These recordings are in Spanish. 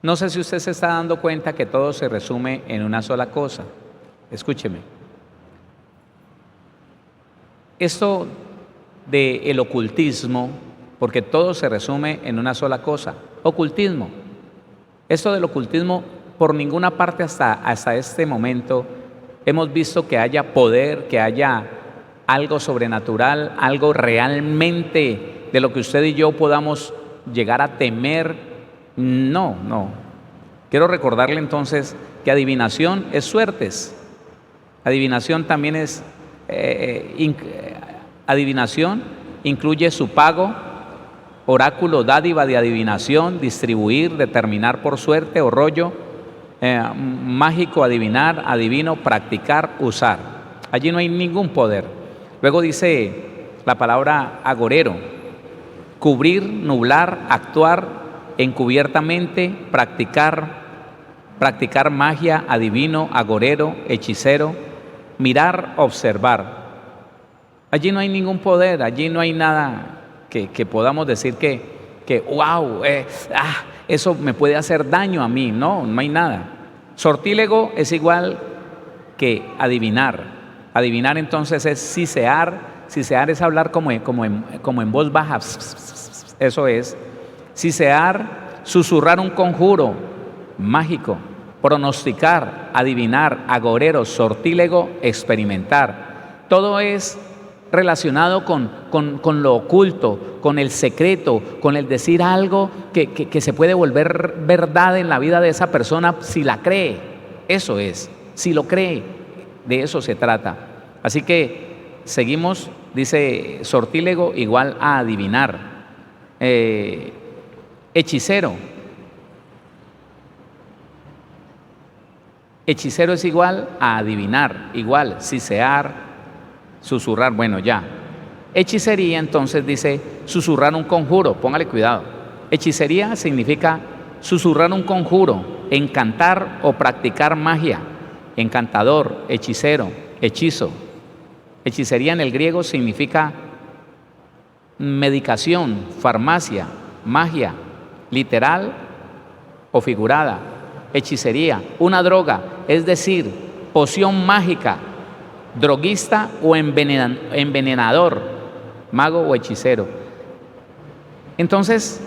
No sé si usted se está dando cuenta que todo se resume en una sola cosa. Escúcheme. Esto del ocultismo, porque todo se resume en una sola cosa, ocultismo. Esto del ocultismo, por ninguna parte hasta este momento hemos visto que haya poder, que haya algo sobrenatural, algo realmente de lo que usted y yo podamos llegar a temer. No, no. Quiero recordarle entonces que adivinación es suertes. Adivinación también es, adivinación incluye su pago, oráculo, dádiva de adivinación, distribuir, determinar por suerte o rollo, mágico, adivinar, adivino, practicar, usar. Allí no hay ningún poder. Luego dice la palabra agorero, cubrir, nublar, actuar encubiertamente, practicar magia, adivino, agorero, hechicero, mirar, observar. Allí no hay ningún poder, allí no hay nada que podamos decir que wow, eso me puede hacer daño a mí. No, no hay nada. Sortílego es igual que adivinar. Adivinar entonces es sisear. Sisear es hablar como en voz baja. Eso es. Sisear, susurrar un conjuro mágico, pronosticar, adivinar, agorero, sortílego, experimentar. Todo es relacionado con lo oculto, con el secreto, con el decir algo que se puede volver verdad en la vida de esa persona si la cree. Eso es, si lo cree, de eso se trata. Así que seguimos, dice sortílego igual a adivinar. Hechicero. Hechicero es igual a adivinar, igual, sisear, susurrar, bueno ya. Hechicería entonces dice susurrar un conjuro, póngale cuidado. Hechicería significa susurrar un conjuro, encantar o practicar magia, encantador, hechicero, hechizo. Hechicería en el griego significa medicación, farmacia, magia, literal o figurada. Hechicería, una droga, es decir, poción mágica, droguista o envenenador, mago o hechicero. Entonces,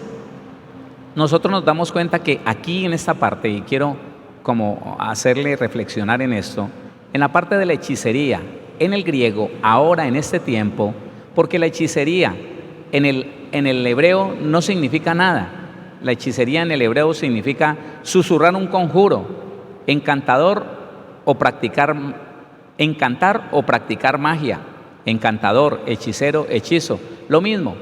nosotros nos damos cuenta que aquí en esta parte, y quiero como hacerle reflexionar en esto, en la parte de la hechicería, en el griego, ahora en este tiempo, porque la hechicería en el hebreo no significa nada. La hechicería en el hebreo significa susurrar un conjuro, encantar o practicar magia, encantador, hechicero, hechizo, lo mismo.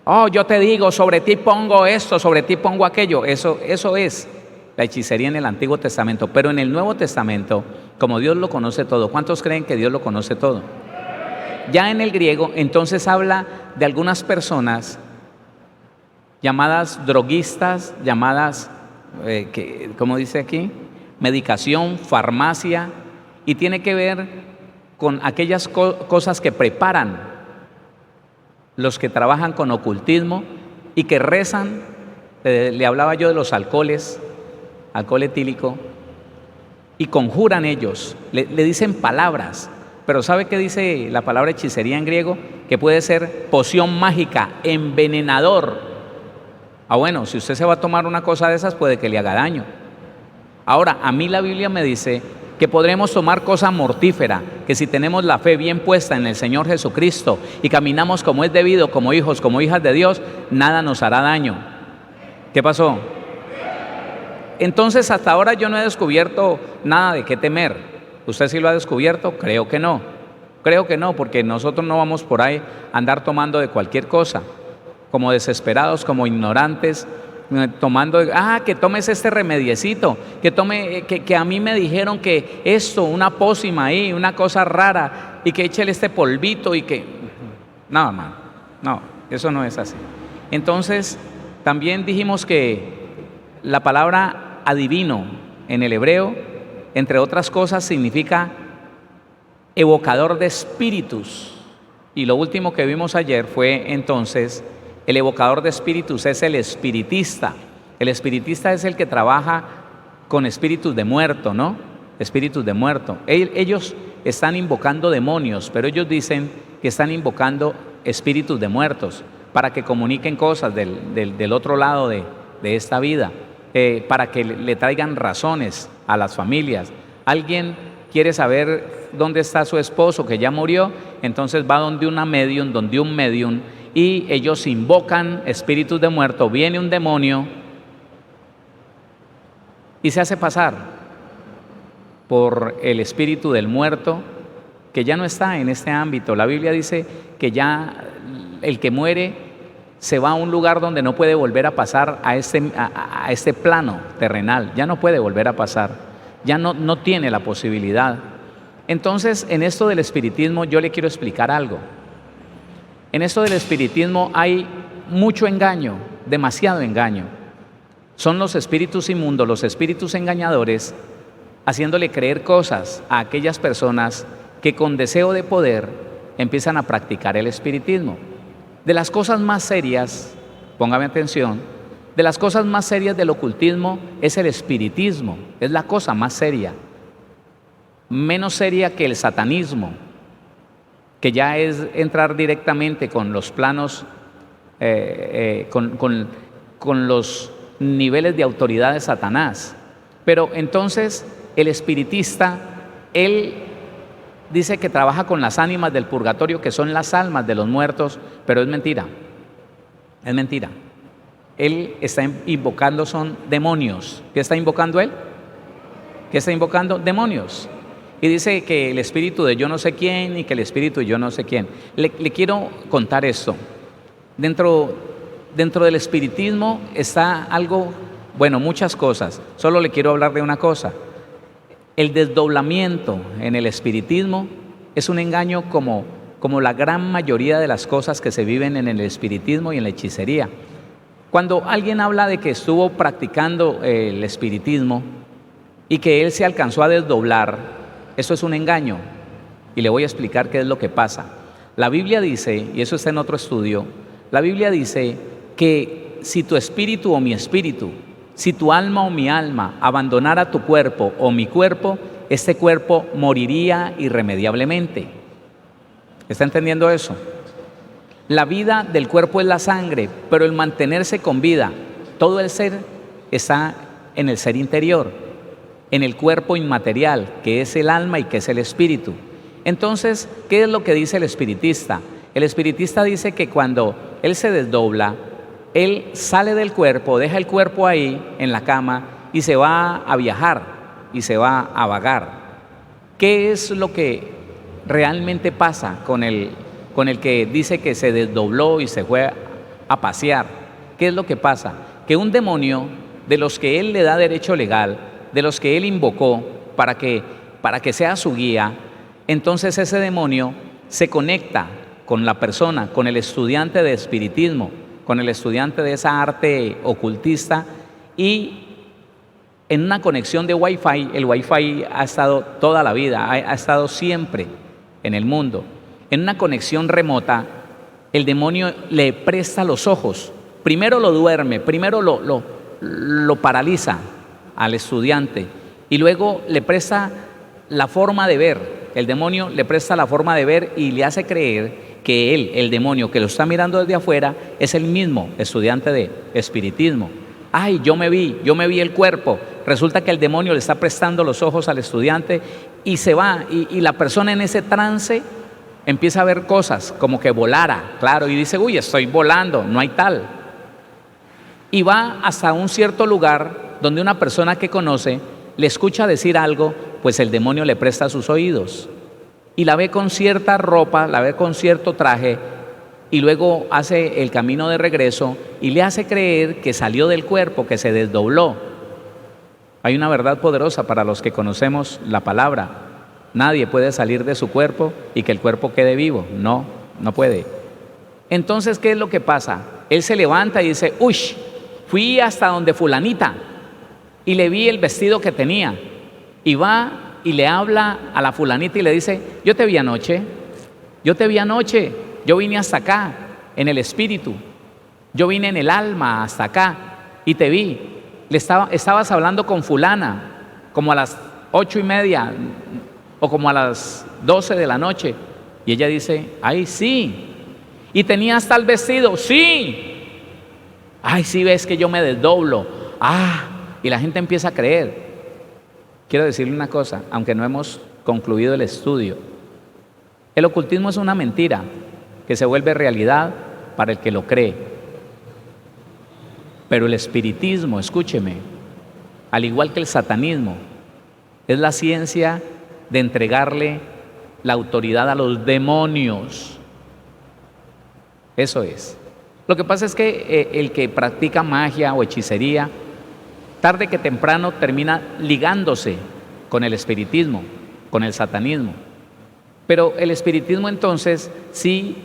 Oh, yo te digo, sobre ti pongo esto, sobre ti pongo aquello. Eso es la hechicería en el Antiguo Testamento. Pero en el Nuevo Testamento, como Dios lo conoce todo, ¿cuántos creen que Dios lo conoce todo? Ya en el griego, entonces habla de algunas personas llamadas droguistas, llamadas, ¿cómo dice aquí? Medicación, farmacia, y tiene que ver con aquellas cosas que preparan los que trabajan con ocultismo y que rezan. Le hablaba yo de los alcoholes, alcohol etílico, y conjuran ellos, le dicen palabras. Pero ¿sabe qué dice la palabra hechicería en griego? Que puede ser poción mágica, envenenador. Bueno, si usted se va a tomar una cosa de esas, puede que le haga daño. Ahora, a mí la Biblia me dice que podremos tomar cosa mortífera, que si tenemos la fe bien puesta en el Señor Jesucristo y caminamos como es debido, como hijos, como hijas de Dios, nada nos hará daño. ¿Qué pasó? Entonces, hasta ahora yo no he descubierto nada de qué temer. ¿Usted sí lo ha descubierto? Creo que no. Creo que no, porque nosotros no vamos por ahí a andar tomando de cualquier cosa, como desesperados, como ignorantes, tomando, que tomes este remediecito, que a mí me dijeron que esto, una pócima ahí, una cosa rara, y que échele este polvito y que... No, hermano, no, eso no es así. Entonces, también dijimos que la palabra adivino en el hebreo, entre otras cosas, significa evocador de espíritus. Y lo último que vimos ayer fue entonces, el evocador de espíritus es el espiritista. El espiritista es el que trabaja con espíritus de muerto, ¿no? Espíritus de muerto. Ellos están invocando demonios, pero ellos dicen que están invocando espíritus de muertos para que comuniquen cosas del otro lado de esta vida, para que le traigan razones a las familias. Alguien quiere saber dónde está su esposo que ya murió, entonces va donde un medium, y ellos invocan espíritus de muerto. Viene un demonio y se hace pasar por el espíritu del muerto que ya no está en este ámbito. La Biblia dice que ya el que muere se va a un lugar donde no puede volver a pasar a este plano terrenal, ya no puede volver a pasar, ya no tiene la posibilidad. Entonces, en esto del espiritismo yo le quiero explicar algo. En esto del espiritismo hay mucho engaño, demasiado engaño. Son los espíritus inmundos, los espíritus engañadores, haciéndole creer cosas a aquellas personas que con deseo de poder empiezan a practicar el espiritismo. De las cosas más serias, póngame atención, de las cosas más serias del ocultismo es el espiritismo, es la cosa más seria, menos seria que el satanismo, que ya es entrar directamente con los planos, con los niveles de autoridad de Satanás. Pero entonces el espiritista, él dice que trabaja con las ánimas del purgatorio, que son las almas de los muertos, pero es mentira, es mentira. Él está invocando, son demonios. ¿Qué está invocando él? ¿Qué está invocando? Demonios. Y dice que el espíritu de yo no sé quién y que el espíritu de yo no sé quién. Le quiero contar esto. Dentro del espiritismo está algo, bueno, muchas cosas. Solo le quiero hablar de una cosa. El desdoblamiento en el espiritismo es un engaño como la gran mayoría de las cosas que se viven en el espiritismo y en la hechicería. Cuando alguien habla de que estuvo practicando el espiritismo y que él se alcanzó a desdoblar, eso es un engaño, y le voy a explicar qué es lo que pasa. La Biblia dice, y eso está en otro estudio, la Biblia dice que si tu espíritu o mi espíritu, si tu alma o mi alma abandonara tu cuerpo o mi cuerpo, este cuerpo moriría irremediablemente. ¿Está entendiendo eso? La vida del cuerpo es la sangre, pero el mantenerse con vida, todo el ser está en el ser interior, en el cuerpo inmaterial, que es el alma y que es el espíritu. Entonces, ¿qué es lo que dice el espiritista? El espiritista dice que cuando él se desdobla, él sale del cuerpo, deja el cuerpo ahí en la cama y se va a viajar y se va a vagar. ¿Qué es lo que realmente pasa con el que dice que se desdobló y se fue a pasear? ¿Qué es lo que pasa? Que un demonio de los que él le da derecho legal, de los que él invocó para que sea su guía, entonces ese demonio se conecta con la persona, con el estudiante de espiritismo, con el estudiante de esa arte ocultista, y en una conexión de Wi-Fi, el Wi-Fi ha estado toda la vida, ha estado siempre en el mundo. En una conexión remota, el demonio le presta los ojos, primero lo duerme, primero lo paraliza al estudiante y luego le presta la forma de ver. El demonio le presta la forma de ver y le hace creer que él, el demonio que lo está mirando desde afuera, es el mismo estudiante de espiritismo. Ay, yo me vi el cuerpo. Resulta que el demonio le está prestando los ojos al estudiante y se va, y la persona en ese trance empieza a ver cosas como que volara, claro, y dice, uy, estoy volando, no hay tal. Y va hasta un cierto lugar donde una persona que conoce le escucha decir algo, pues el demonio le presta sus oídos y la ve con cierta ropa, la ve con cierto traje, y luego hace el camino de regreso y le hace creer que salió del cuerpo, que se desdobló. Hay una verdad poderosa para los que conocemos la palabra: nadie puede salir de su cuerpo y que el cuerpo quede vivo, no puede. Entonces, ¿qué es lo que pasa? Él se levanta y dice, uy, fui hasta donde fulanita y le vi el vestido que tenía, y va y le habla a la fulanita y le dice, yo te vi anoche, yo vine hasta acá en el espíritu, yo vine en el alma hasta acá, y te vi, estabas hablando con fulana, como a las 8:30 o como a las 12 de la noche. Y ella dice, ay, sí. ¿Y tenías tal vestido? Sí. Ay, sí, ves que yo me desdoblo. Y la gente empieza a creer. Quiero decirle una cosa, aunque no hemos concluido el estudio, el ocultismo es una mentira que se vuelve realidad para el que lo cree. Pero el espiritismo, escúcheme, al igual que el satanismo, es la ciencia de entregarle la autoridad a los demonios. Eso es. Lo que pasa es que el que practica magia o hechicería, tarde que temprano termina ligándose con el espiritismo, con el satanismo. Pero el espiritismo entonces sí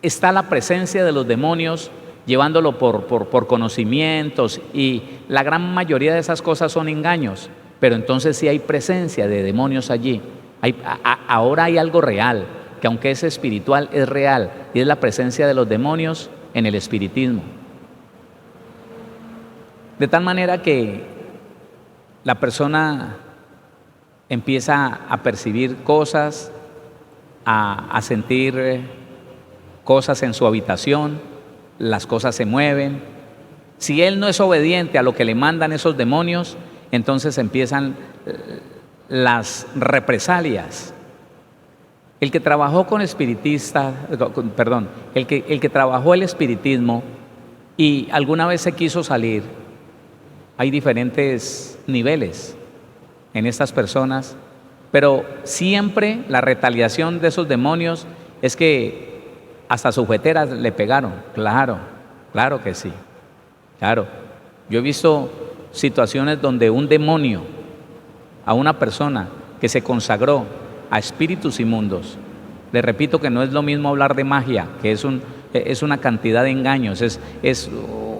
está la presencia de los demonios, llevándolo por conocimientos, y la gran mayoría de esas cosas son engaños, pero entonces sí hay presencia de demonios allí. Ahora hay algo real, que aunque es espiritual, es real, y es la presencia de los demonios en el espiritismo. De tal manera que la persona empieza a percibir cosas, a sentir cosas en su habitación, las cosas se mueven. Si él no es obediente a lo que le mandan esos demonios, entonces empiezan las represalias. El que trabajó con espiritistas, el que trabajó el espiritismo y alguna vez se quiso salir, hay diferentes niveles en estas personas, pero siempre la retaliación de esos demonios es que hasta sujeteras le pegaron. Claro que sí, claro. Yo he visto situaciones donde un demonio a una persona que se consagró a espíritus inmundos, le repito que no es lo mismo hablar de magia, que es una cantidad de engaños, es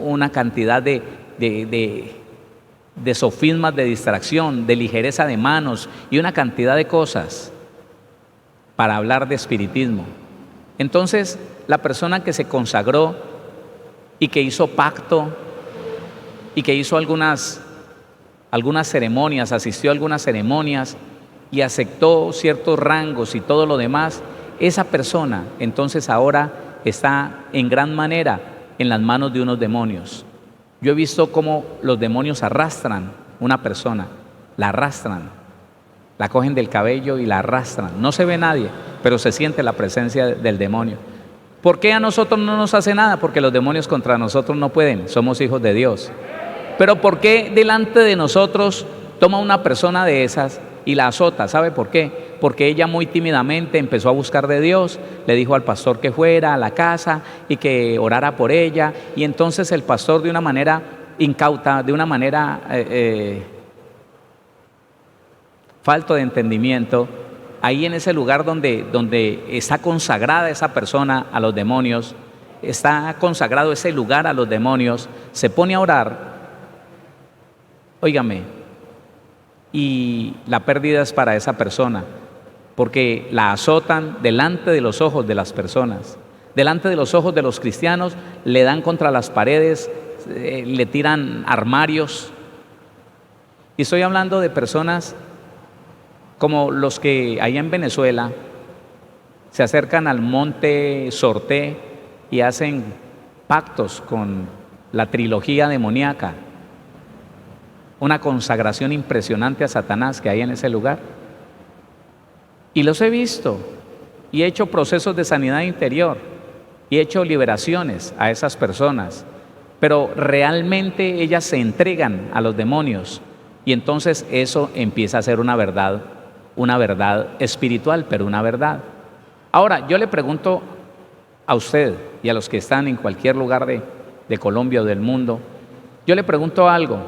una cantidad de sofismas, de distracción, de ligereza de manos y una cantidad de cosas para hablar de espiritismo. Entonces, la persona que se consagró y que hizo pacto y que hizo algunas ceremonias, asistió a algunas ceremonias y aceptó ciertos rangos y todo lo demás, esa persona entonces ahora está en gran manera en las manos de unos demonios. Yo he visto cómo los demonios arrastran una persona, la arrastran, la cogen del cabello y la arrastran. No se ve nadie, pero se siente la presencia del demonio. ¿Por qué a nosotros no nos hace nada? Porque los demonios contra nosotros no pueden, somos hijos de Dios. Pero ¿por qué delante de nosotros toma una persona de esas y la azota? ¿Sabe por qué? Porque ella muy tímidamente empezó a buscar de Dios, le dijo al pastor que fuera a la casa y que orara por ella, y entonces el pastor, de una manera incauta, de una manera falto de entendimiento, ahí en ese lugar donde está consagrada esa persona a los demonios, está consagrado ese lugar a los demonios, se pone a orar, óigame, y la pérdida es para esa persona, porque la azotan delante de los ojos de las personas, delante de los ojos de los cristianos, le dan contra las paredes, le tiran armarios. Y estoy hablando de personas como los que allá en Venezuela se acercan al monte Sorté y hacen pactos con la trilogía demoníaca, una consagración impresionante a Satanás que hay en ese lugar. Y los he visto, y he hecho procesos de sanidad interior, y he hecho liberaciones a esas personas, pero realmente ellas se entregan a los demonios, y entonces eso empieza a ser una verdad espiritual, pero una verdad. Ahora, yo le pregunto a usted y a los que están en cualquier lugar de Colombia o del mundo, yo le pregunto algo: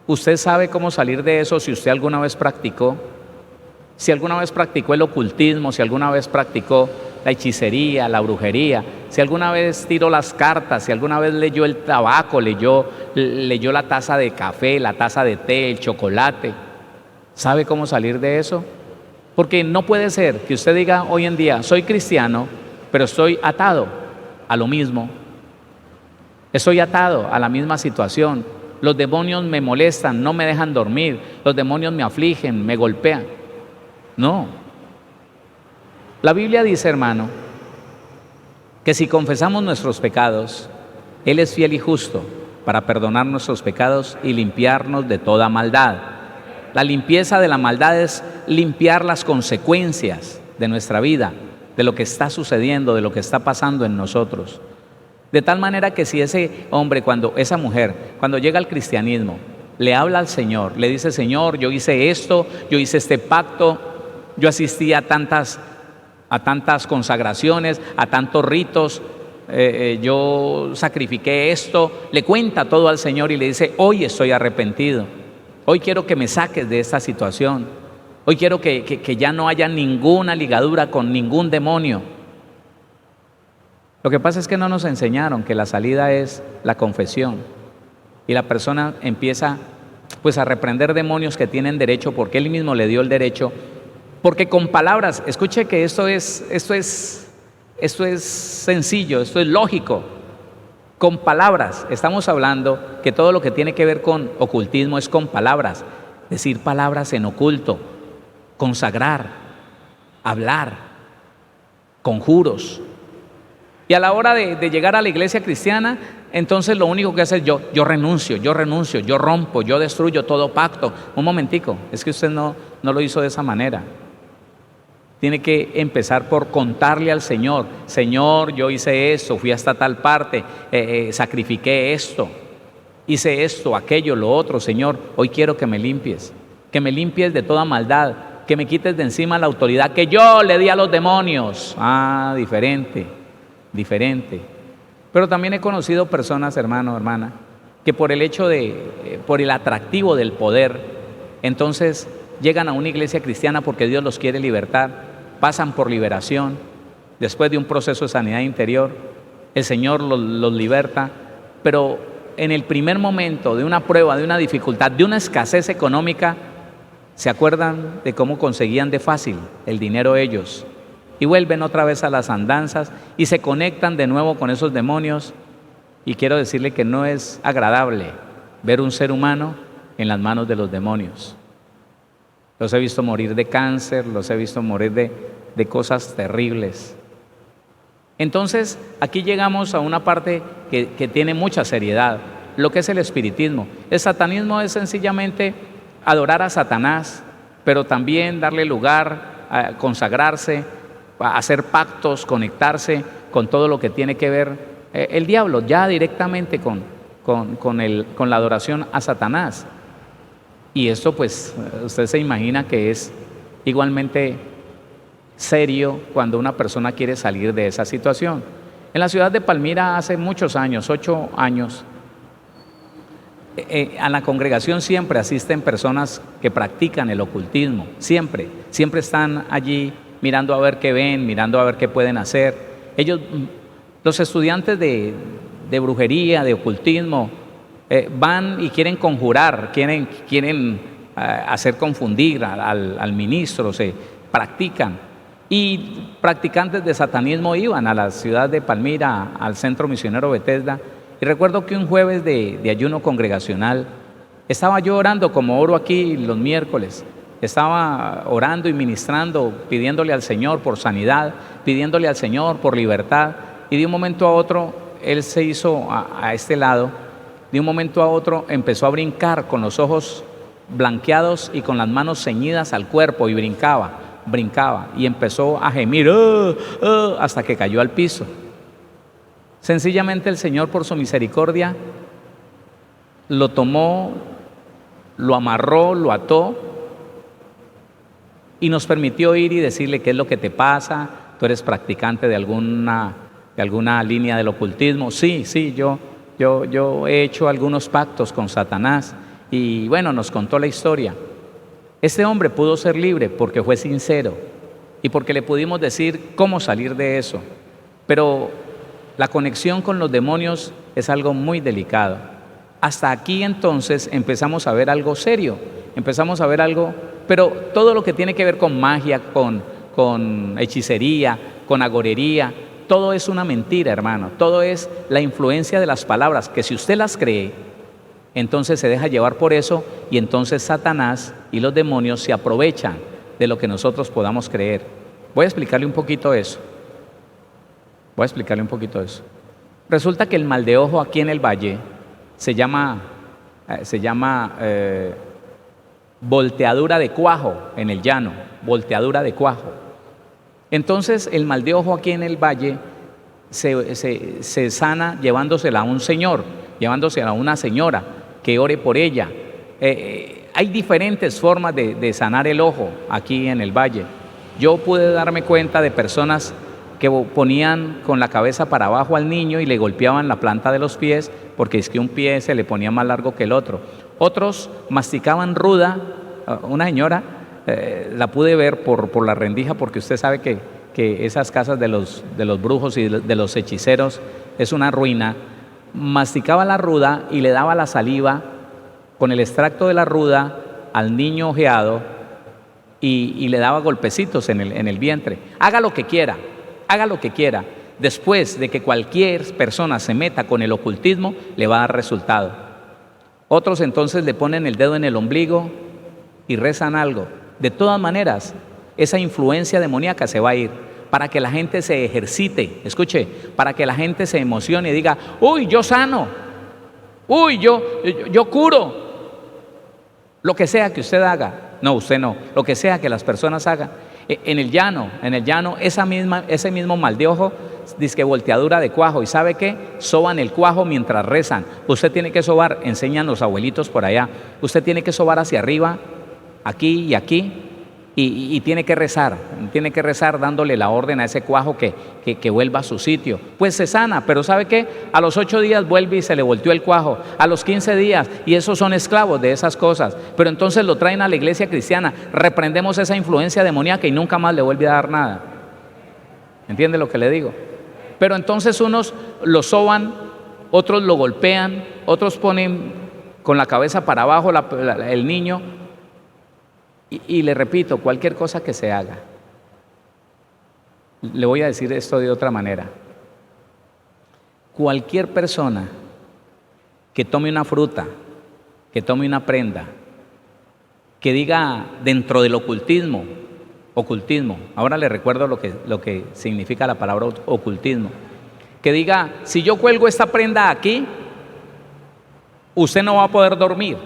¿usted sabe cómo salir de eso si usted alguna vez practicó? Si alguna vez practicó el ocultismo, si alguna vez practicó la hechicería, la brujería, si alguna vez tiró las cartas, si alguna vez leyó el tabaco, leyó la taza de café, la taza de té, el chocolate, ¿sabe cómo salir de eso? Porque no puede ser que usted diga hoy en día, soy cristiano, pero estoy atado a lo mismo. Estoy atado a la misma situación. Los demonios me molestan, no me dejan dormir. Los demonios me afligen, me golpean. No. La Biblia dice, hermano, que si confesamos nuestros pecados, Él es fiel y justo para perdonar nuestros pecados y limpiarnos de toda maldad. La limpieza de la maldad es limpiar las consecuencias de nuestra vida, de lo que está sucediendo, de lo que está pasando en nosotros. De tal manera que si ese hombre, esa mujer, cuando llega al cristianismo, le habla al Señor, le dice: Señor, yo hice esto, yo hice este pacto, yo asistí a tantas consagraciones, a tantos ritos, yo sacrifiqué esto, le cuenta todo al Señor y le dice: hoy estoy arrepentido, hoy quiero que me saques de esta situación, hoy quiero que ya no haya ninguna ligadura con ningún demonio. Lo que pasa es que no nos enseñaron que la salida es la confesión, y la persona empieza pues a reprender demonios que tienen derecho, porque Él mismo le dio el derecho, porque con palabras, escuche que esto es sencillo, esto es lógico. Con palabras, estamos hablando que todo lo que tiene que ver con ocultismo es con palabras, decir palabras en oculto, consagrar, hablar, conjuros. Y a la hora de llegar a la iglesia cristiana, entonces lo único que hace es yo renuncio, yo rompo, yo destruyo todo pacto. Un momentico, es que usted no lo hizo de esa manera. Tiene que empezar por contarle al Señor: Señor, yo hice esto, fui hasta tal parte, sacrifiqué esto, hice esto, aquello, lo otro. Señor, hoy quiero que me limpies de toda maldad, que me quites de encima la autoridad que yo le di a los demonios. Ah, diferente. Pero también he conocido personas, hermano, hermana, que por el atractivo del poder, entonces llegan a una iglesia cristiana porque Dios los quiere libertar, pasan por liberación, después de un proceso de sanidad interior, el Señor los liberta, pero en el primer momento de una prueba, de una dificultad, de una escasez económica, se acuerdan de cómo conseguían de fácil el dinero ellos, y vuelven otra vez a las andanzas y se conectan de nuevo con esos demonios. Y quiero decirle que no es agradable ver un ser humano en las manos de los demonios. Los he visto morir de cáncer, los he visto morir de cosas terribles. Entonces, aquí llegamos a una parte que tiene mucha seriedad, lo que es el espiritismo. El satanismo es sencillamente adorar a Satanás, pero también darle lugar a consagrarse, a hacer pactos, conectarse con todo lo que tiene que ver el diablo, ya directamente con la adoración a Satanás. Y esto pues usted se imagina que es igualmente serio cuando una persona quiere salir de esa situación. En la ciudad de Palmira hace muchos años, 8 años, a la congregación siempre asisten personas que practican el ocultismo, siempre están allí mirando a ver qué ven, mirando a ver qué pueden hacer. Ellos, los estudiantes de brujería, de ocultismo, van y quieren conjurar, quieren hacer confundir al ministro, se practican. Y practicantes de satanismo iban a la ciudad de Palmira, al centro misionero Bethesda. Y recuerdo que un jueves de ayuno congregacional, estaba yo orando como oro aquí los miércoles. Estaba orando y ministrando, pidiéndole al Señor por sanidad, pidiéndole al Señor por libertad. Y de un momento a otro, Él se hizo a este lado. De un momento a otro empezó a brincar con los ojos blanqueados y con las manos ceñidas al cuerpo, y brincaba y empezó a gemir hasta que cayó al piso. Sencillamente el Señor, por su misericordia, lo tomó, lo amarró, lo ató y nos permitió ir y decirle: ¿qué es lo que te pasa? ¿Tú eres practicante de alguna línea del ocultismo? Sí, yo he hecho algunos pactos con Satanás. Y bueno, nos contó la historia. Este hombre pudo ser libre porque fue sincero y porque le pudimos decir cómo salir de eso. Pero la conexión con los demonios es algo muy delicado. Hasta aquí entonces empezamos a ver algo serio, pero todo lo que tiene que ver con magia, con hechicería, con agorería, todo es una mentira, hermano. Todo es la influencia de las palabras, que si usted las cree, entonces se deja llevar por eso y entonces Satanás y los demonios se aprovechan de lo que nosotros podamos creer. Voy a explicarle un poquito eso. Resulta que el mal de ojo aquí en el valle se llama volteadura de cuajo en el llano, volteadura de cuajo. Entonces el mal de ojo aquí en el valle se sana llevándosela a un señor, llevándosela a una señora que ore por ella. Hay diferentes formas de sanar el ojo aquí en el valle. Yo pude darme cuenta de personas que ponían con la cabeza para abajo al niño y le golpeaban la planta de los pies porque es que un pie se le ponía más largo que el otro. Otros masticaban ruda. Una señora, la pude ver por la rendija, porque usted sabe que esas casas de los brujos y de los hechiceros es una ruina. Masticaba la ruda y le daba la saliva con el extracto de la ruda al niño ojeado y le daba golpecitos en el vientre. Haga lo que quiera. Después de que cualquier persona se meta con el ocultismo, le va a dar resultado. Otros entonces le ponen el dedo en el ombligo y rezan algo. De todas maneras, esa influencia demoníaca se va a ir, para que la gente se ejercite, escuche, para que la gente se emocione y diga: uy, yo sano, uy, yo curo. Lo que sea que usted haga, no, usted no, lo que sea que las personas hagan. En el llano, ese mismo mal de ojo, dizque volteadura de cuajo. ¿Y sabe qué? Soban el cuajo mientras rezan. Usted tiene que sobar, enseñan los abuelitos por allá, usted tiene que sobar hacia arriba, aquí y aquí, y tiene que rezar dándole la orden a ese cuajo que vuelva a su sitio. Pues se sana, pero ¿sabe qué? A los 8 días vuelve y se le volteó el cuajo, a los 15 días, y esos son esclavos de esas cosas. Pero entonces lo traen a la iglesia cristiana, reprendemos esa influencia demoníaca y nunca más le vuelve a dar nada. ¿Entiende lo que le digo? Pero entonces unos lo soban, otros lo golpean, otros ponen con la cabeza para abajo el niño. Y le repito, cualquier cosa que se haga. Le voy a decir esto de otra manera. Cualquier persona que tome una fruta, que tome una prenda, que diga dentro del ocultismo, ahora le recuerdo lo que significa la palabra ocultismo, que diga: si yo cuelgo esta prenda aquí, usted no va a poder dormir.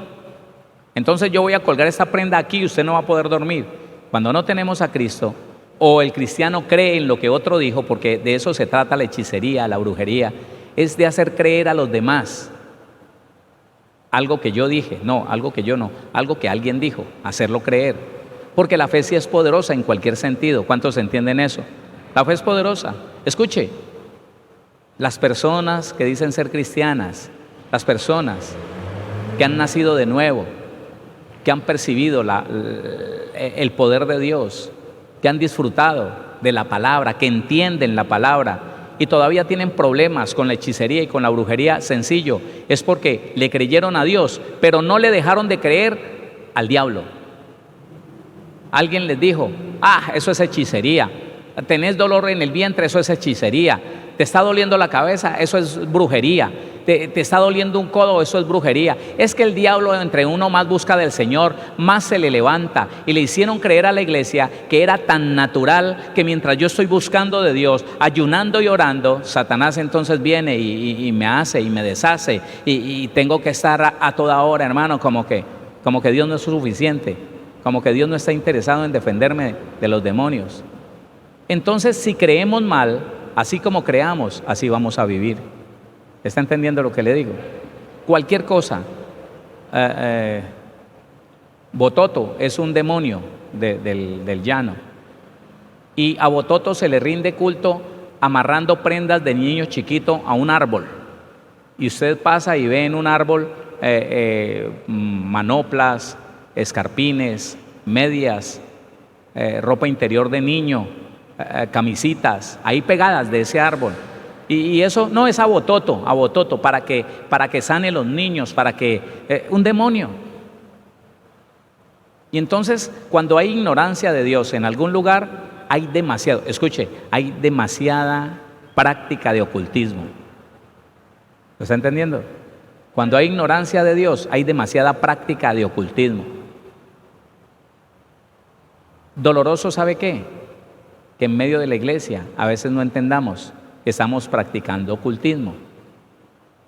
Entonces yo voy a colgar esta prenda aquí y usted no va a poder dormir. Cuando no tenemos a Cristo, o el cristiano cree en lo que otro dijo, porque de eso se trata la hechicería, la brujería, es de hacer creer a los demás algo que yo dije, no, algo que yo no, algo que alguien dijo, hacerlo creer. Porque la fe sí es poderosa en cualquier sentido. ¿Cuántos entienden eso? La fe es poderosa. Escuche, las personas que dicen ser cristianas, las personas que han nacido de nuevo, que han percibido el poder de Dios, que han disfrutado de la palabra, que entienden la palabra y todavía tienen problemas con la hechicería y con la brujería, sencillo, es porque le creyeron a Dios, pero no le dejaron de creer al diablo. Alguien les dijo: eso es hechicería. Tenés dolor en el vientre, eso es hechicería. Te está doliendo la cabeza, eso es brujería. Te está doliendo un codo, eso es brujería. Es que el diablo, entre uno más busca del Señor, más se le levanta. Y le hicieron creer a la iglesia que era tan natural que mientras yo estoy buscando de Dios, ayunando y orando, Satanás entonces viene y me hace y me deshace. Y tengo que estar a toda hora, hermano, como que Dios no es suficiente, como que Dios no está interesado en defenderme de los demonios. Entonces, si creemos mal, así como creamos, así vamos a vivir. ¿Está entendiendo lo que le digo? Cualquier cosa. Bototo es un demonio del llano. Y a Bototo se le rinde culto amarrando prendas de niño chiquito a un árbol. Y usted pasa y ve en un árbol manoplas, escarpines, medias, ropa interior de niño, camisitas, ahí pegadas de ese árbol. Y eso no es a Bototo, para que sane los niños, un demonio. Y entonces, cuando hay ignorancia de Dios en algún lugar, hay demasiada práctica de ocultismo. ¿Lo está entendiendo? Cuando hay ignorancia de Dios, hay demasiada práctica de ocultismo. Doloroso, ¿sabe qué? Que en medio de la iglesia a veces no entendamos que estamos practicando ocultismo.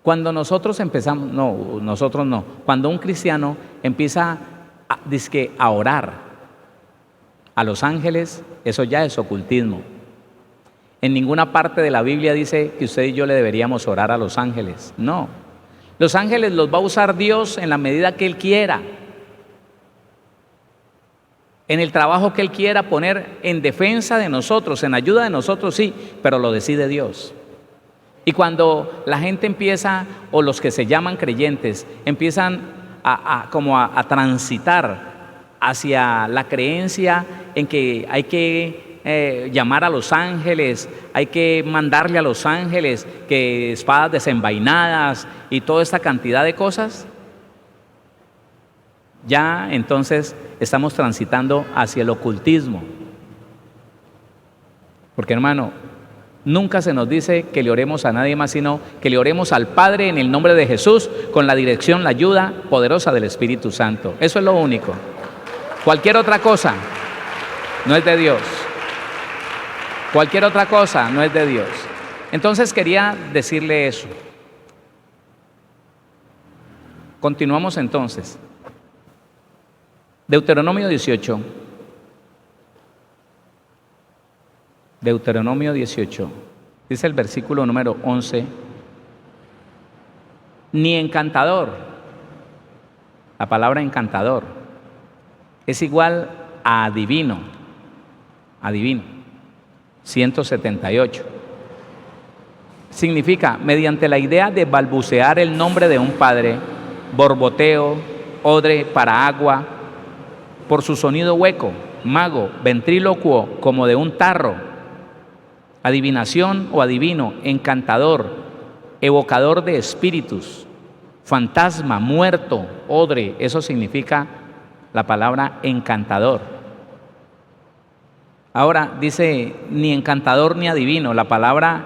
Cuando nosotros empezamos, no, nosotros no, cuando un cristiano empieza a orar a los ángeles, eso ya es ocultismo. En ninguna parte de la Biblia dice que usted y yo le deberíamos orar a los ángeles. No. Los ángeles los va a usar Dios en la medida que Él quiera. En el trabajo que Él quiera poner en defensa de nosotros, en ayuda de nosotros, sí, pero lo decide Dios. Y cuando la gente empieza, o los que se llaman creyentes, empiezan a transitar hacia la creencia en que hay que llamar a los ángeles, hay que mandarle a los ángeles que espadas desenvainadas y toda esta cantidad de cosas, ya entonces estamos transitando hacia el ocultismo. Porque, hermano, nunca se nos dice que le oremos a nadie más, sino que le oremos al Padre en el nombre de Jesús, con la dirección, la ayuda poderosa del Espíritu Santo. Eso es lo único. Cualquier otra cosa no es de Dios. Cualquier otra cosa no es de Dios. Entonces quería decirle eso. Continuamos entonces. Deuteronomio 18. Deuteronomio 18. Dice el versículo número 11. Ni encantador. La palabra encantador es igual a adivino. Adivino. 178. Significa, mediante la idea de balbucear el nombre de un padre, borboteo, odre para agua, por su sonido hueco, mago, ventrílocuo, como de un tarro, adivinación o adivino, encantador, evocador de espíritus, fantasma, muerto, odre, eso significa la palabra encantador. Ahora dice, ni encantador ni adivino, la palabra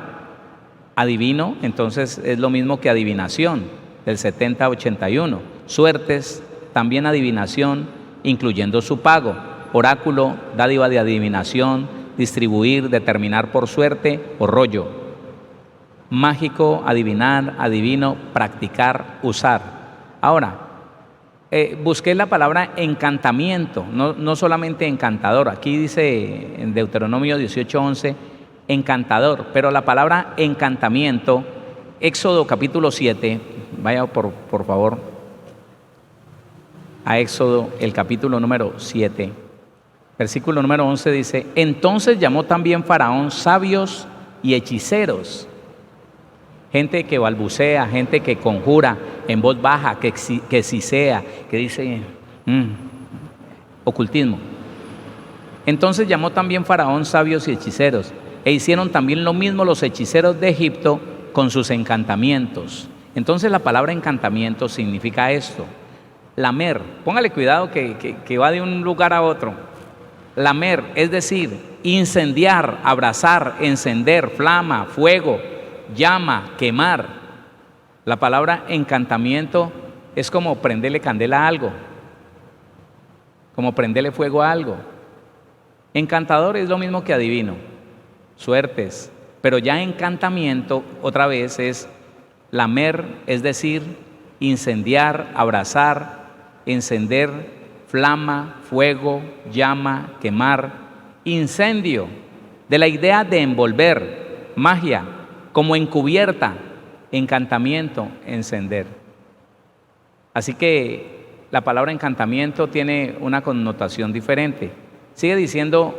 adivino entonces es lo mismo que adivinación, del 70-81, suertes, también adivinación, incluyendo su pago, oráculo, dádiva de adivinación, distribuir, determinar por suerte o rollo, mágico, adivinar, adivino, practicar, usar. Ahora, busqué la palabra encantamiento, no solamente encantador, aquí dice en Deuteronomio 18:11, encantador, pero la palabra encantamiento, Éxodo capítulo 7, vaya por favor, a Éxodo, el capítulo número 7, versículo número 11 dice, entonces llamó también Faraón sabios y hechiceros, gente que balbucea, gente que conjura en voz baja, que sisea, que dice ocultismo. Entonces llamó también Faraón sabios y hechiceros, e hicieron también lo mismo los hechiceros de Egipto con sus encantamientos. Entonces la palabra encantamiento significa esto, lamer, póngale cuidado que va de un lugar a otro. Lamer, es decir, incendiar, abrazar, encender, flama, fuego, llama, quemar. La palabra encantamiento es como prenderle candela a algo, como prenderle fuego a algo. Encantador es lo mismo que adivino, suertes, pero ya encantamiento otra vez es lamer, es decir, incendiar, abrazar, encender, flama, fuego, llama, quemar, incendio, de la idea de envolver, magia, como encubierta, encantamiento, encender. Así que la palabra encantamiento tiene una connotación diferente. Sigue diciendo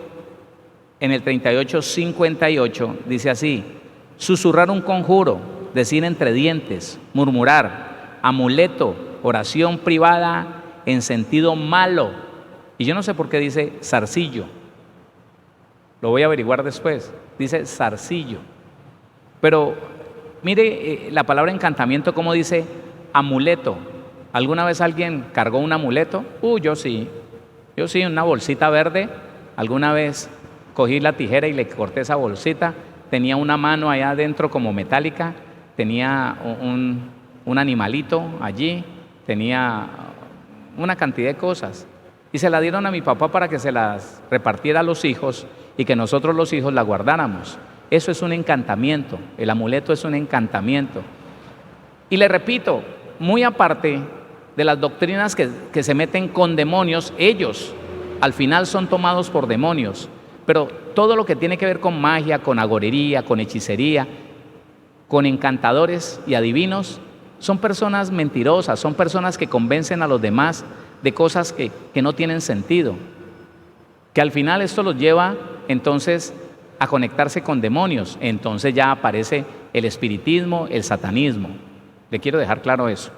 en el 38:58, dice así, susurrar un conjuro, decir entre dientes, murmurar, amuleto, oración privada en sentido malo. Y yo no sé por qué dice zarcillo, lo voy a averiguar después, dice zarcillo. Pero mire la palabra encantamiento como dice amuleto. ¿Alguna vez alguien cargó un amuleto? Yo sí, una bolsita verde. Alguna vez cogí la tijera y le corté esa bolsita tenía una mano allá adentro como metálica, tenía un animalito allí, tenía una cantidad de cosas. Y se la dieron a mi papá para que se las repartiera a los hijos y que nosotros los hijos la guardáramos. Eso es un encantamiento, el amuleto es un encantamiento. Y le repito, muy aparte de las doctrinas que se meten con demonios, ellos al final son tomados por demonios, pero todo lo que tiene que ver con magia, con agorería, con hechicería, con encantadores y adivinos, son personas mentirosas, son personas que convencen a los demás de cosas que no tienen sentido, que al final esto los lleva entonces a conectarse con demonios. Entonces ya aparece el espiritismo, el satanismo. Le quiero dejar claro eso.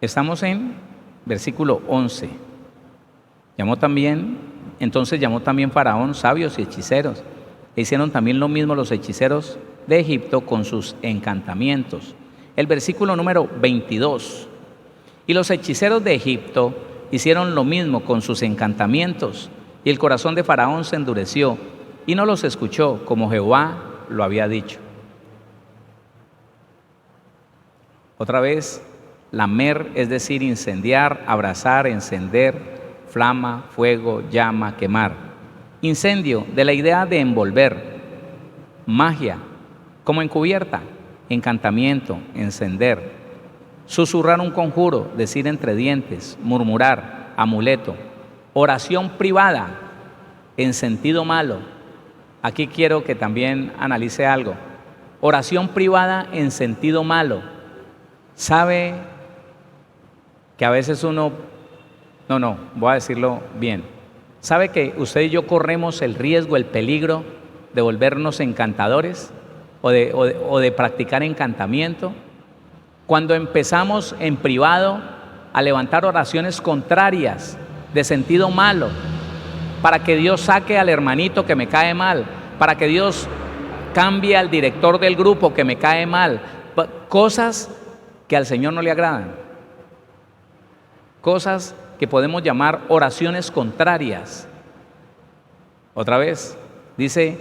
Estamos en versículo 11. Entonces llamó también Faraón sabios y hechiceros. E hicieron también lo mismo los hechiceros de Egipto con sus encantamientos. El versículo número 22. Y los hechiceros de Egipto hicieron lo mismo con sus encantamientos, y el corazón de Faraón se endureció, y no los escuchó, como Jehová lo había dicho. Otra vez, lamer, es decir, incendiar, abrasar, encender, flama, fuego, llama, quemar. Incendio, de la idea de envolver. Magia, como encubierta. Encantamiento, encender. Susurrar un conjuro, decir entre dientes. Murmurar, amuleto. Oración privada, en sentido malo. Aquí quiero que también analice algo. Oración privada en sentido malo. ¿Sabe que a veces uno... No, voy a decirlo bien. ¿Sabe que usted y yo corremos el riesgo, el peligro de volvernos encantadores o de practicar encantamiento? Cuando empezamos en privado a levantar oraciones contrarias, de sentido malo, para que Dios saque al hermanito que me cae mal, para que Dios cambie al director del grupo que me cae mal, cosas que al Señor no le agradan, cosas que podemos llamar oraciones contrarias. Otra vez, dice,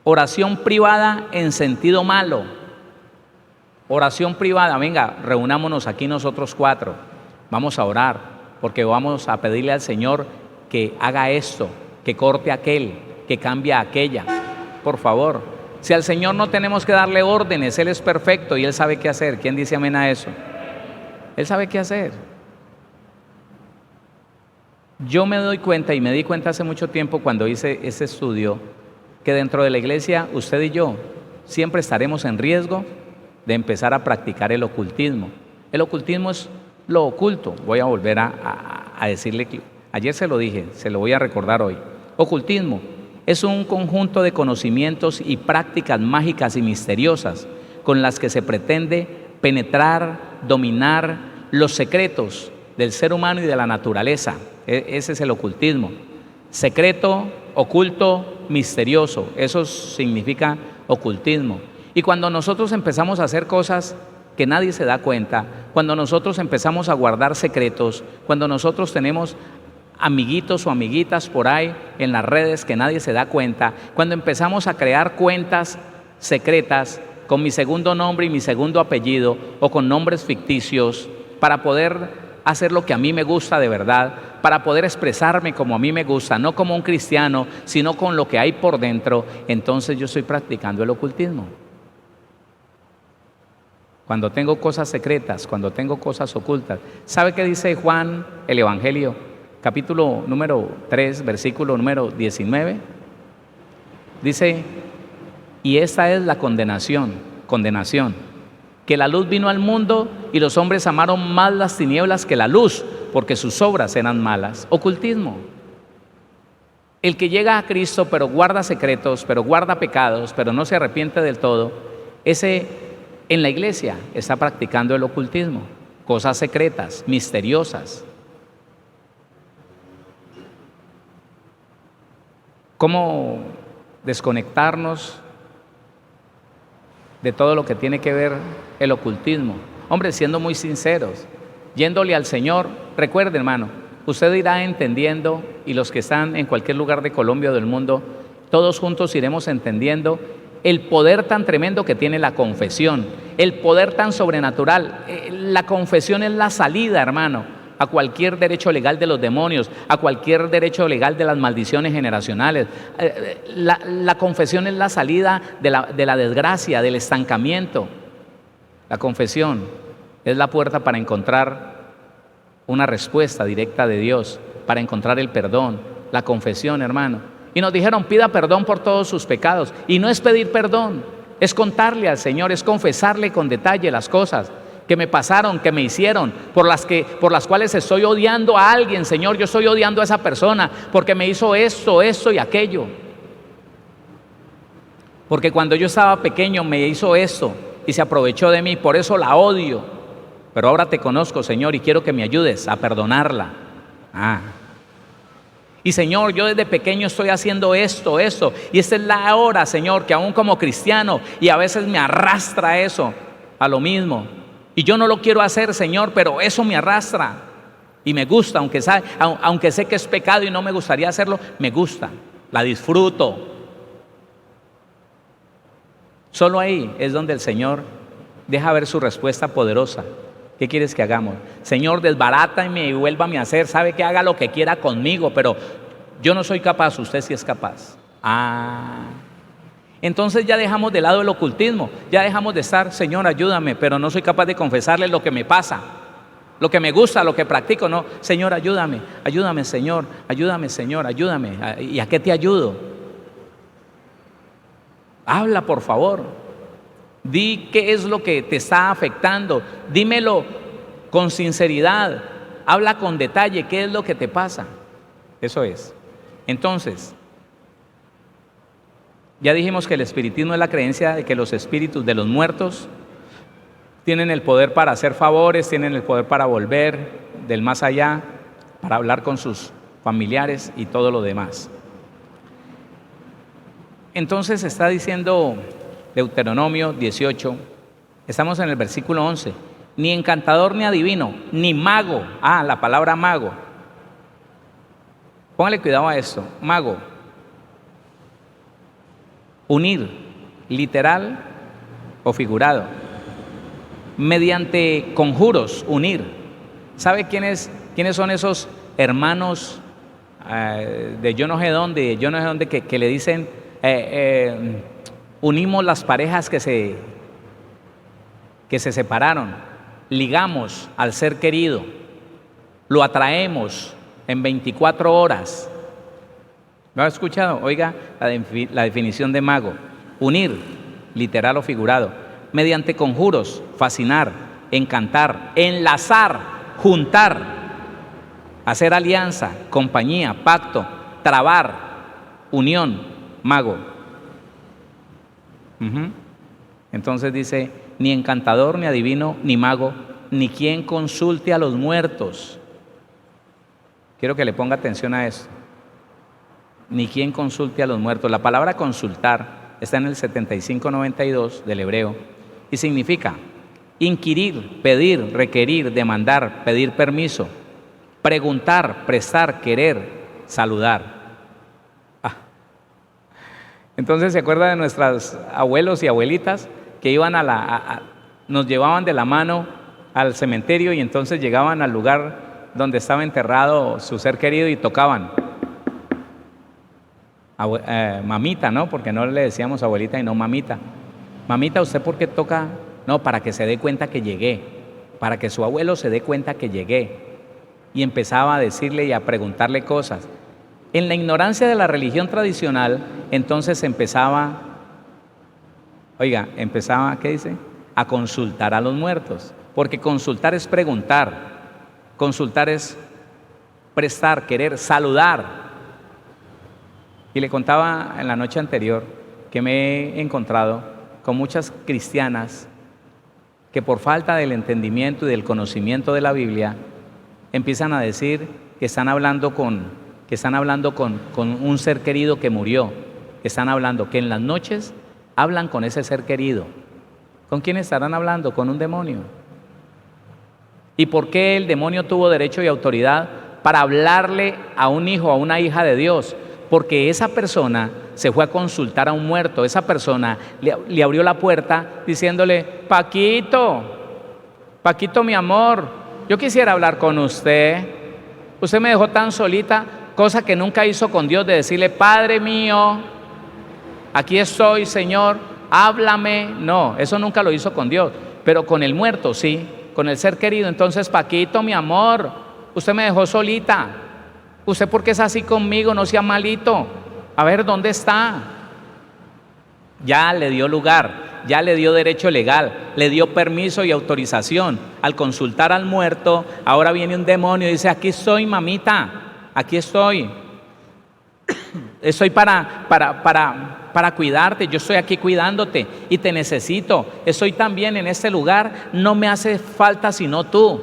oración privada en sentido malo. Oración privada, venga, reunámonos aquí nosotros 4, vamos a orar, porque vamos a pedirle al Señor que haga esto, que corte aquel, que cambie aquella. Por favor, si al Señor no tenemos que darle órdenes, Él es perfecto y Él sabe qué hacer. ¿Quién dice amén a eso? Él sabe qué hacer. Yo me doy cuenta, y me di cuenta hace mucho tiempo cuando hice ese estudio, que dentro de la iglesia, usted y yo siempre estaremos en riesgo de empezar a practicar el ocultismo. El ocultismo es lo oculto. Voy a volver a decirle, ayer se lo dije, se lo voy a recordar hoy. Ocultismo es un conjunto de conocimientos y prácticas mágicas y misteriosas con las que se pretende penetrar, dominar los secretos del ser humano y de la naturaleza. Ese es el ocultismo. Secreto, oculto, misterioso. Eso significa ocultismo. Y cuando nosotros empezamos a hacer cosas que nadie se da cuenta, cuando nosotros empezamos a guardar secretos, cuando nosotros tenemos amiguitos o amiguitas por ahí en las redes que nadie se da cuenta, cuando empezamos a crear cuentas secretas con mi segundo nombre y mi segundo apellido o con nombres ficticios para poder hacer lo que a mí me gusta de verdad, para poder expresarme como a mí me gusta, no como un cristiano, sino con lo que hay por dentro, entonces yo estoy practicando el ocultismo. Cuando tengo cosas secretas, cuando tengo cosas ocultas. ¿Sabe qué dice Juan, el Evangelio, capítulo número 3, versículo número 19? Dice, y esta es la condenación, que la luz vino al mundo y los hombres amaron más las tinieblas que la luz, porque sus obras eran malas. Ocultismo. El que llega a Cristo pero guarda secretos, pero guarda pecados, pero no se arrepiente del todo, ese en la iglesia está practicando el ocultismo, cosas secretas, misteriosas. ¿Cómo desconectarnos de todo lo que tiene que ver el ocultismo? Hombre, siendo muy sinceros, yéndole al Señor. Recuerde, hermano, usted irá entendiendo, y los que están en cualquier lugar de Colombia o del mundo, todos juntos iremos entendiendo el poder tan tremendo que tiene la confesión, el poder tan sobrenatural. La confesión es la salida, hermano, a cualquier derecho legal de los demonios, a cualquier derecho legal de las maldiciones generacionales. La confesión es la salida de la desgracia, del estancamiento. La confesión es la puerta para encontrar una respuesta directa de Dios, para encontrar el perdón. La confesión, hermano. Y nos dijeron, pida perdón por todos sus pecados. Y no es pedir perdón, es contarle al Señor, es confesarle con detalle las cosas que me pasaron, que me hicieron, por las cuales estoy odiando a alguien. Señor, yo estoy odiando a esa persona porque me hizo esto y aquello. Porque cuando yo estaba pequeño me hizo esto y se aprovechó de mí, por eso la odio. Pero ahora te conozco, Señor, y quiero que me ayudes a perdonarla. Y Señor, yo desde pequeño estoy haciendo esto, y esta es la hora, Señor, que aún como cristiano, y a veces me arrastra eso a lo mismo. Y yo no lo quiero hacer, Señor, pero eso me arrastra. Y me gusta, aunque sé que es pecado y no me gustaría hacerlo, me gusta, la disfruto. Solo ahí es donde el Señor deja ver su respuesta poderosa. ¿Qué quieres que hagamos? Señor, desbarátame y vuélvame a hacer. Sabe que haga lo que quiera conmigo, pero yo no soy capaz, usted sí es capaz. Entonces ya dejamos de lado el ocultismo, ya dejamos de estar, Señor, ayúdame, pero no soy capaz de confesarle lo que me pasa, lo que me gusta, lo que practico. No, Señor, ayúdame, Señor, ayúdame. ¿Y a qué te ayudo? Habla, por favor. Di qué es lo que te está afectando. Dímelo con sinceridad. Habla con detalle qué es lo que te pasa. Eso es. Entonces, ya dijimos que el espiritismo es la creencia de que los espíritus de los muertos tienen el poder para hacer favores, tienen el poder para volver del más allá, para hablar con sus familiares y todo lo demás. Entonces está diciendo Deuteronomio 18, estamos en el versículo 11, ni encantador ni adivino, ni mago, la palabra mago, póngale cuidado a esto, mago, unir, literal o figurado, mediante conjuros, unir. ¿Sabe quiénes son esos hermanos de yo no sé dónde, que le dicen, unimos las parejas que se separaron, ligamos al ser querido, lo atraemos en 24 horas. ¿Lo ha escuchado? Oiga la definición de mago: unir, literal o figurado, mediante conjuros, fascinar, encantar, enlazar, juntar, hacer alianza, compañía, pacto, trabar, unión, mago. Entonces dice, ni encantador, ni adivino, ni mago, ni quien consulte a los muertos. Quiero que le ponga atención a eso. Ni quien consulte a los muertos. La palabra consultar está en el 7592 del hebreo y significa inquirir, pedir, requerir, demandar, pedir permiso, preguntar, prestar, querer, saludar. Entonces se acuerda de nuestros abuelos y abuelitas que iban nos llevaban de la mano al cementerio y entonces llegaban al lugar donde estaba enterrado su ser querido y tocaban. Mamita, ¿no? Porque no le decíamos abuelita y no mamita. Mamita, ¿usted por qué toca? No, para que se dé cuenta que llegué, para que su abuelo se dé cuenta que llegué. Y empezaba a decirle y a preguntarle cosas. En la ignorancia de la religión tradicional, entonces empezaba, ¿qué dice? A consultar a los muertos, porque consultar es preguntar, consultar es prestar, querer, saludar. Y le contaba en la noche anterior que me he encontrado con muchas cristianas que por falta del entendimiento y del conocimiento de la Biblia empiezan a decir que están hablando con un ser querido que murió, que están hablando, que en las noches hablan con ese ser querido. ¿Con quién estarán hablando? Con un demonio. ¿Y por qué el demonio tuvo derecho y autoridad para hablarle a un hijo, a una hija de Dios, porque esa persona se fue a consultar a un muerto, esa persona le abrió la puerta diciéndole: Paquito, Paquito mi amor, yo quisiera hablar con usted me dejó tan solita, cosa que nunca hizo con Dios, de decirle: Padre mío, aquí estoy, Señor, háblame. No, eso nunca lo hizo con Dios, pero con el muerto sí, con el ser querido. Entonces: Paquito mi amor, usted me dejó solita, usted ¿por qué es así conmigo? No sea malito, a ver dónde está. Ya le dio lugar, ya le dio derecho legal, le dio permiso y autorización. Al consultar al muerto, ahora viene un demonio y dice: aquí estoy, mamita, aquí estoy. Estoy para cuidarte, yo estoy aquí cuidándote y te necesito. Estoy también en este lugar, no me hace falta sino tú.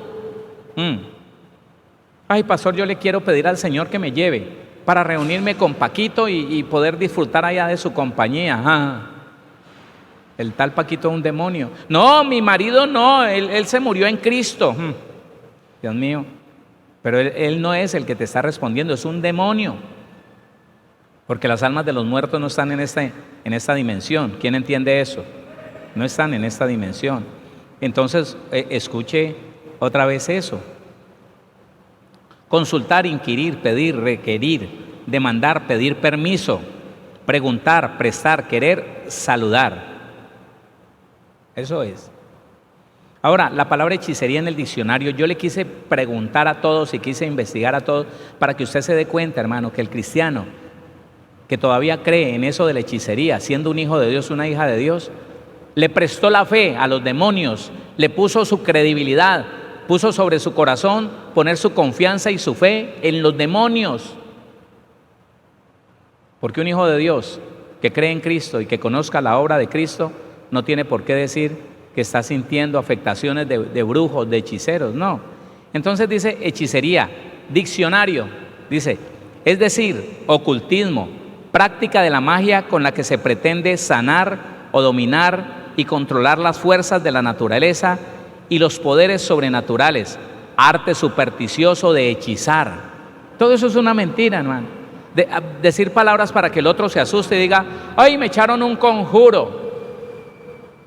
Ay, pastor, yo le quiero pedir al Señor que me lleve para reunirme con Paquito y poder disfrutar allá de su compañía. El tal Paquito es un demonio. No, mi marido no, él se murió en Cristo. Dios mío, pero él no es el que te está respondiendo, es un demonio. Porque las almas de los muertos no están en esta dimensión. ¿Quién entiende eso? No están en esta dimensión. Entonces, escuche otra vez eso. Consultar, inquirir, pedir, requerir, demandar, pedir permiso, preguntar, prestar, querer, saludar. Eso es. Ahora, la palabra hechicería en el diccionario, yo le quise preguntar a todos y quise investigar a todos para que usted se dé cuenta, hermano, que el cristiano que todavía cree en eso de la hechicería, siendo un hijo de Dios, una hija de Dios, le prestó la fe a los demonios, le puso su credibilidad, puso sobre su corazón poner su confianza y su fe en los demonios. Porque un hijo de Dios que cree en Cristo y que conozca la obra de Cristo no tiene por qué decir que está sintiendo afectaciones de brujos, de hechiceros, no. Entonces dice hechicería, diccionario, dice, es decir, ocultismo, práctica de la magia con la que se pretende sanar o dominar y controlar las fuerzas de la naturaleza y los poderes sobrenaturales, arte supersticioso de hechizar. Todo eso es una mentira, hermano. Decir palabras para que el otro se asuste y diga: ¡ay, me echaron un conjuro!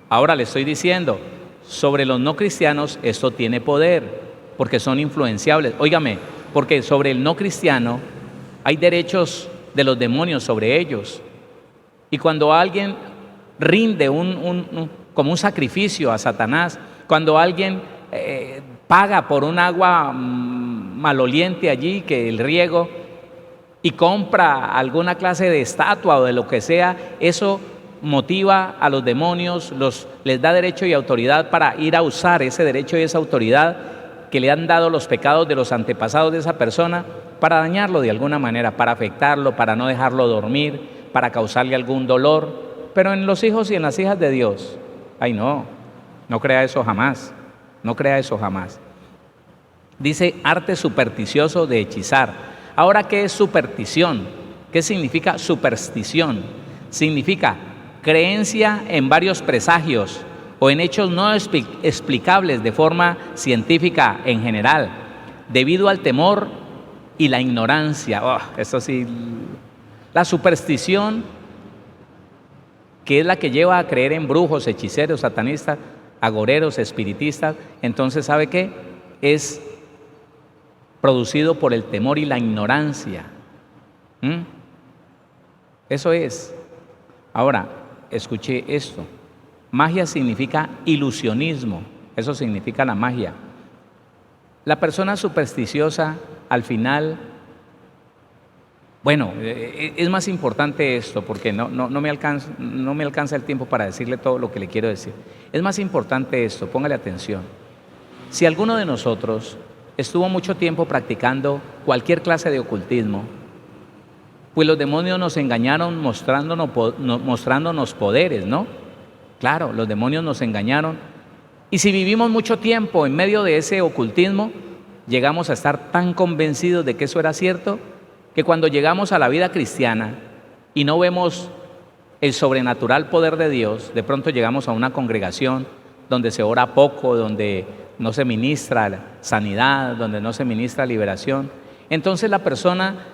Ahora le estoy diciendo, sobre los no cristianos esto tiene poder, porque son influenciables. Óigame, porque sobre el no cristiano hay derechos de los demonios sobre ellos. Y cuando alguien rinde como un sacrificio a Satanás, cuando alguien paga por un agua maloliente allí, que el riego, y compra alguna clase de estatua o de lo que sea, eso motiva a los demonios, les da derecho y autoridad para ir a usar ese derecho y esa autoridad que le han dado los pecados de los antepasados de esa persona para dañarlo de alguna manera, para afectarlo, para no dejarlo dormir, para causarle algún dolor. Pero en los hijos y en las hijas de Dios, ay no crea eso jamás, no crea eso jamás. Dice arte supersticioso de hechizar. Ahora, ¿qué es superstición? ¿Qué significa superstición? Significa creencia en varios presagios o en hechos no explicables de forma científica en general, debido al temor y la ignorancia. Eso sí, la superstición, que es la que lleva a creer en brujos, hechiceros, satanistas, agoreros, espiritistas. Entonces, ¿sabe qué? Es producido por el temor y la ignorancia. Eso es. Ahora, escuche esto. Magia significa ilusionismo. Eso significa la magia. La persona supersticiosa, al final, bueno, es más importante esto, porque no me alcanza el tiempo para decirle todo lo que le quiero decir. Es más importante esto, póngale atención. Si alguno de nosotros estuvo mucho tiempo practicando cualquier clase de ocultismo, pues los demonios nos engañaron mostrándonos poderes, ¿no? Claro, los demonios nos engañaron. Y si vivimos mucho tiempo en medio de ese ocultismo, llegamos a estar tan convencidos de que eso era cierto, que cuando llegamos a la vida cristiana y no vemos el sobrenatural poder de Dios, de pronto llegamos a una congregación donde se ora poco, donde no se ministra sanidad, donde no se ministra liberación, Entonces la persona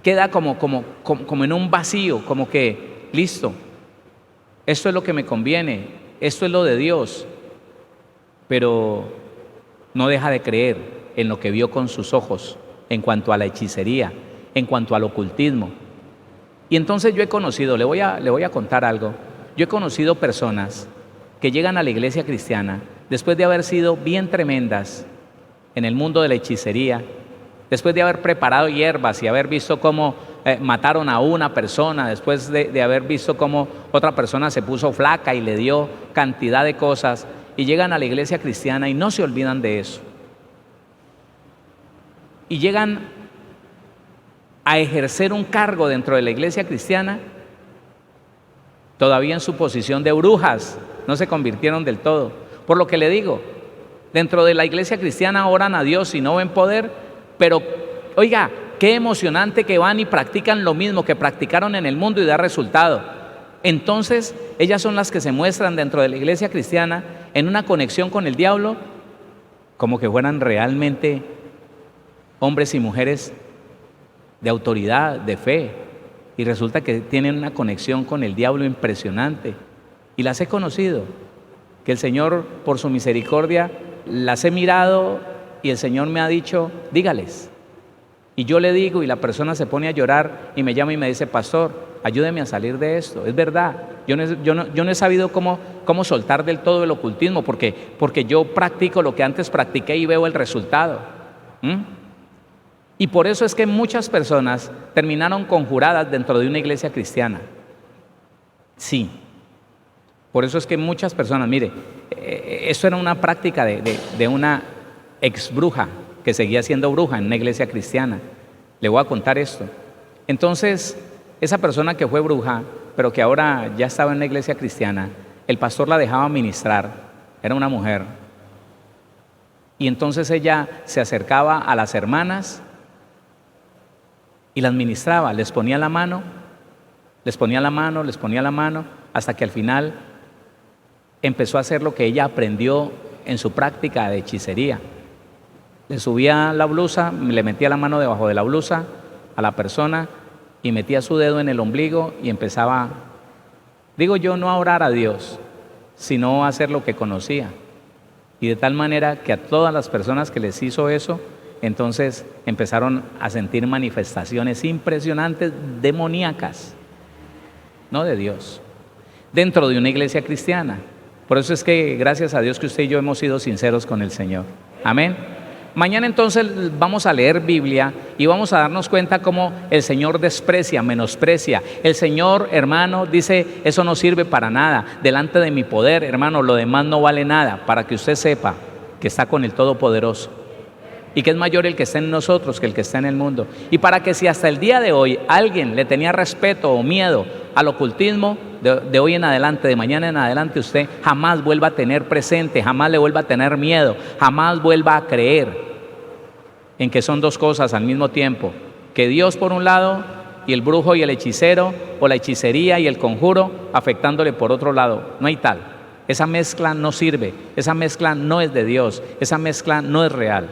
queda como en un vacío, como que, listo, esto es lo que me conviene, esto es lo de Dios, pero no deja de creer en lo que vio con sus ojos en cuanto a la hechicería, en cuanto al ocultismo. Y entonces yo he conocido, le voy a contar algo, yo he conocido personas que llegan a la iglesia cristiana después de haber sido bien tremendas en el mundo de la hechicería, después de haber preparado hierbas y haber visto cómo mataron a una persona, después de haber visto cómo otra persona se puso flaca y le dio cantidad de cosas, y llegan a la iglesia cristiana y no se olvidan de eso. Y llegan a ejercer un cargo dentro de la iglesia cristiana, todavía en su posición de brujas, no se convirtieron del todo. Por lo que le digo, dentro de la iglesia cristiana oran a Dios y no ven poder, pero oiga, qué emocionante que van y practican lo mismo que practicaron en el mundo y da resultado. Entonces, ellas son las que se muestran dentro de la iglesia cristiana en una conexión con el diablo, como que fueran realmente hombres y mujeres de autoridad, de fe, y resulta que tienen una conexión con el diablo impresionante. Y las he conocido, que el Señor, por su misericordia, las he mirado y el Señor me ha dicho, dígales. Y yo le digo y la persona se pone a llorar y me llama y me dice, pastor, ayúdeme a salir de esto. Es verdad, yo no he sabido cómo soltar del todo el ocultismo porque yo practico lo que antes practiqué y veo el resultado. Y por eso es que muchas personas terminaron conjuradas dentro de una iglesia cristiana. Sí, por eso es que muchas personas, mire, eso era una práctica de una ex bruja que seguía siendo bruja en una iglesia cristiana. Le voy a contar esto. Entonces, esa persona que fue bruja, pero que ahora ya estaba en la iglesia cristiana, el pastor la dejaba ministrar, era una mujer. Y entonces ella se acercaba a las hermanas y las ministraba, les ponía la mano, hasta que al final empezó a hacer lo que ella aprendió en su práctica de hechicería. Le subía la blusa, le metía la mano debajo de la blusa a la persona y metía su dedo en el ombligo y empezaba, digo yo, no a orar a Dios, sino a hacer lo que conocía. Y de tal manera que a todas las personas que les hizo eso, entonces empezaron a sentir manifestaciones impresionantes demoníacas, no de Dios, dentro de una iglesia cristiana. Por eso es que gracias a Dios que usted y yo hemos sido sinceros con el Señor. Amén. Mañana entonces vamos a leer Biblia y vamos a darnos cuenta cómo el Señor desprecia, menosprecia. El Señor, hermano, dice, eso no sirve para nada. Delante de mi poder, hermano, lo demás no vale nada. Para que usted sepa que está con el Todopoderoso y que es mayor el que está en nosotros que el que está en el mundo. Y para que si hasta el día de hoy alguien le tenía respeto o miedo al ocultismo, de hoy en adelante, de mañana en adelante, usted jamás vuelva a tener presente, jamás le vuelva a tener miedo, jamás vuelva a creer en que son dos cosas al mismo tiempo, que Dios por un lado y el brujo y el hechicero, o la hechicería y el conjuro afectándole por otro lado. No hay tal. Esa mezcla no sirve, esa mezcla no es de Dios, esa mezcla no es real.